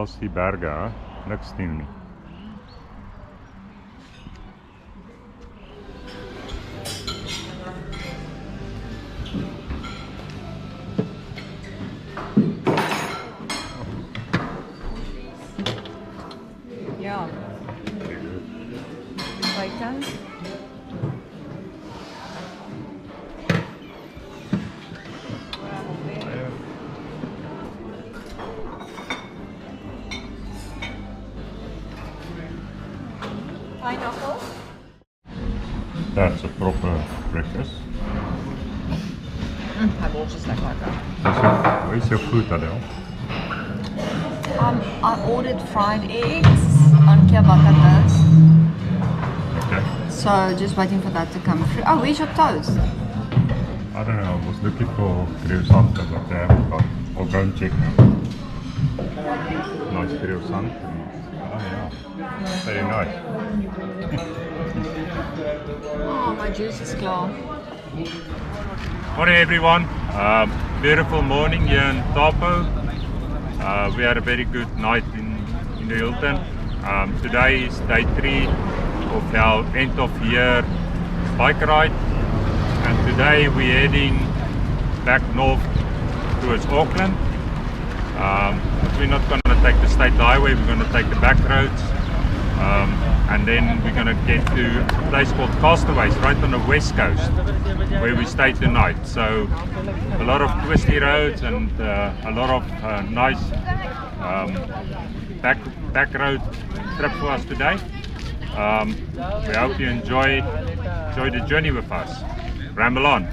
als die berge, niks doen nie. Ja. Buiten. Pineapple. That's a proper breakfast. Hij wordt just like Where's your food, Adele? I ordered fried eggs on ciabatta toast. Okay. So just waiting for that to come through. Oh, where's your toast? I don't know, I was looking for croissant, but they haven't got. I'll go and check now. Nice croissant. Oh yeah, very nice. Oh, my juice is klar. Morning everyone, beautiful morning here in Tapo. We had a very good night in the Hilton. Today is day 3 of our end of year bike ride, and today we're heading back north towards Auckland. We're not going to take the state highway, we're going to take the back roads, and then we're going to get to a place called Castaways right on the west coast where we stay tonight. So a lot of twisty roads and a lot of nice back road trip for us today. We hope you enjoy the journey with us. Ramble on.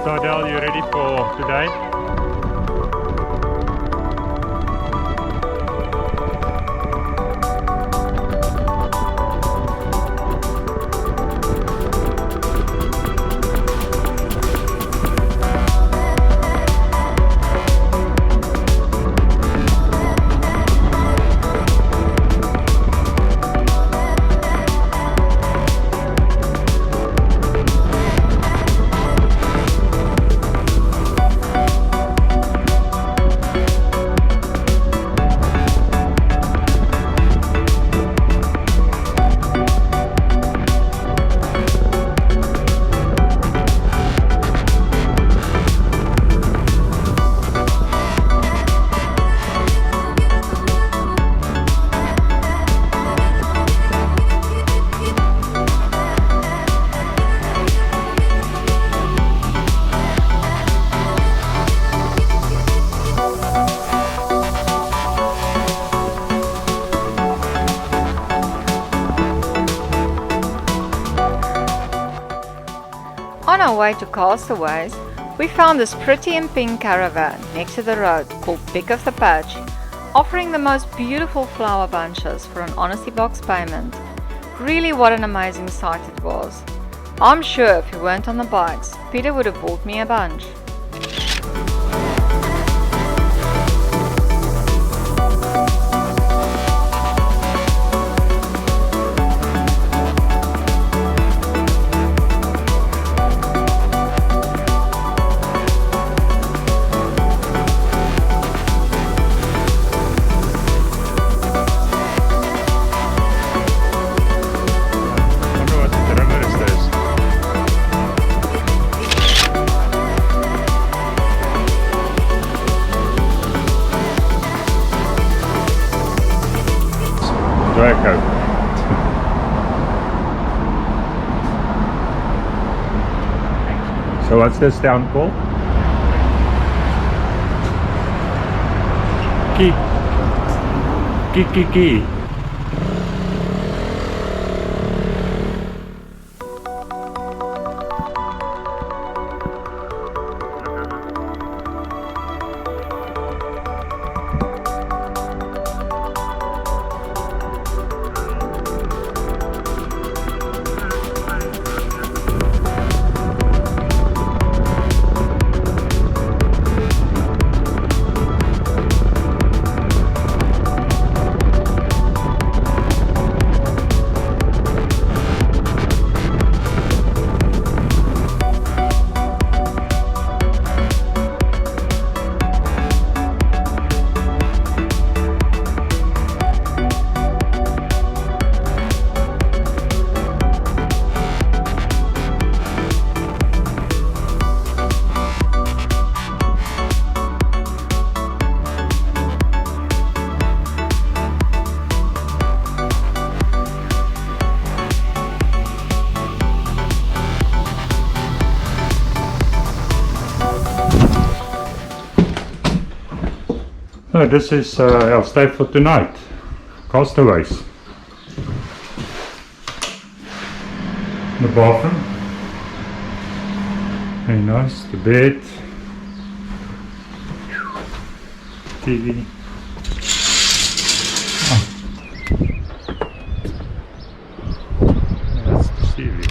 So Adele, you ready for today? On our way to Castaways, we found this pretty and pink caravan next to the road called Pick of the Patch, offering the most beautiful flower bunches for an honesty box payment. Really, what an amazing sight it was. I'm sure if we weren't on the bikes, Peter would have bought me a bunch. So what's this town called? Ki. So this is our stay for tonight. Castaways. The bathroom. Very nice. The bed. TV. That's the sea view.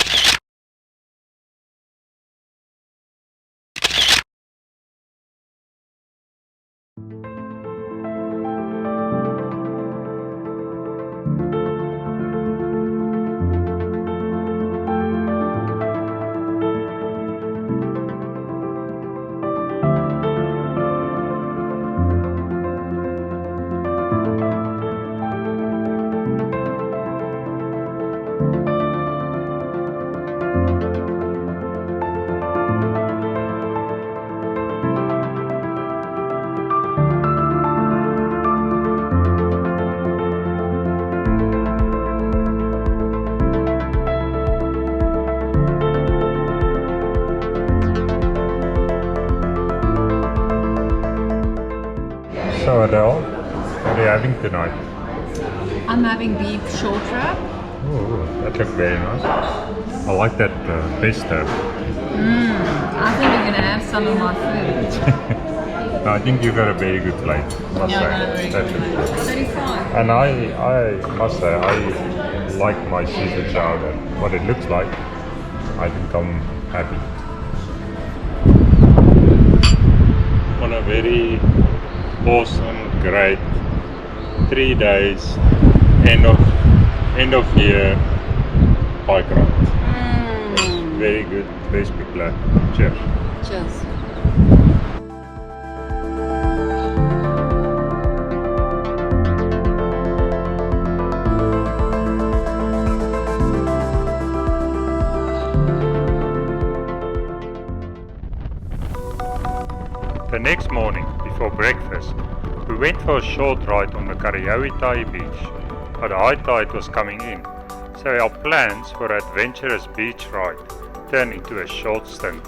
So Adele, what are you having tonight? I'm having beef short rib. Oh, that looks very nice. I like that pesto. I think you're gonna have some of my food. No, I think you got a very good plate, must say. That looks good. 35. And I must say, I like my seafood chowder. What it looks like, I think I'm happy. On a very awesome, great 3 days end of year bike ride. Very good, best be glad. Cheers. Cheers. The next morning, before breakfast, we went for a short ride on the Karioitahi Beach, but the high tide was coming in, so our plans for an adventurous beach ride turned into a short stint.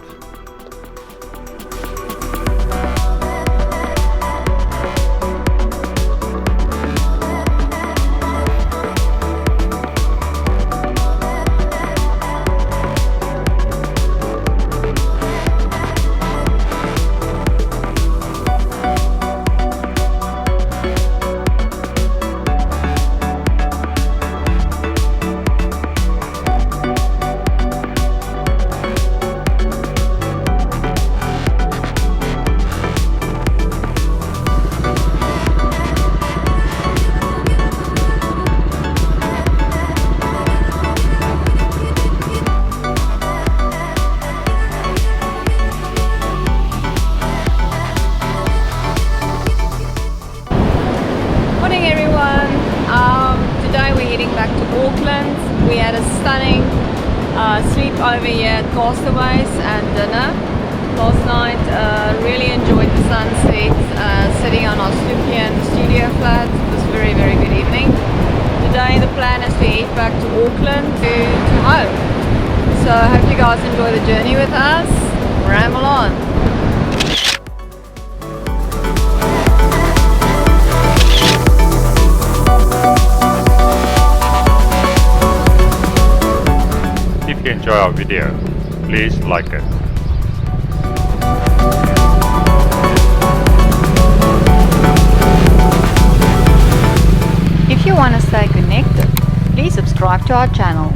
Back to Auckland. We had a stunning sleep over here at Castaways and dinner last night. Really enjoyed the sunset, sitting on our Slupian studio flat. It was a very good evening. Today the plan is to head back to Auckland to home. So I hope you guys enjoy the journey with us. Ramble on. If you enjoy our video, please like it. If you want to stay connected, please subscribe to our channel.